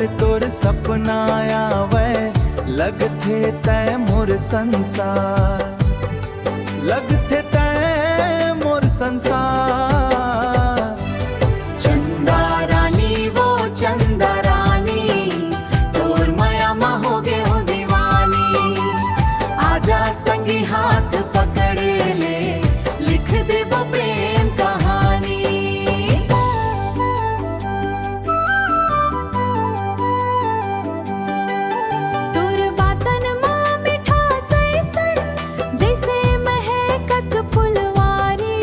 हर तोर सपना आवे, लगथे तय मोर संसार, लगथे तय मोर संसार। चंदा रानी वो चंदा रानी, तोर माया मा हो गए हो दीवानी। आजा संगी हाथ पकड़ ले, लिख दे वो प्रेम कहानी। तोर बातन मा मिठास ऐसन, जैसे महकत फुलवारी।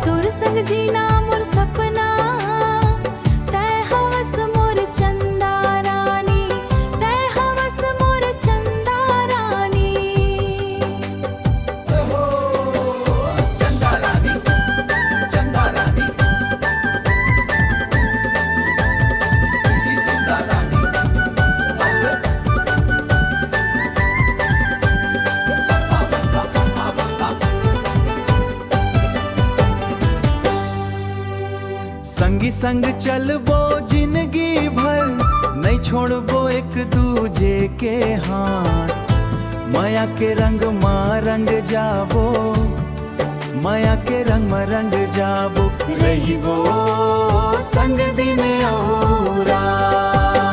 तोर संग जीना मोर सपना, तय हवस मोर चंदा रानी, तय हवस मोर चंदा रानी। चंदा रानी, चंदा रानी, जी चंदा रानी। संगी संग चलबो जिंदगी भर, नहीं छोड़बो एक दूजे के हाथ। माया के रंग माँ रंग जाबो, माया के रंग में रंग जाबो। रहिबो संग दिन और रात।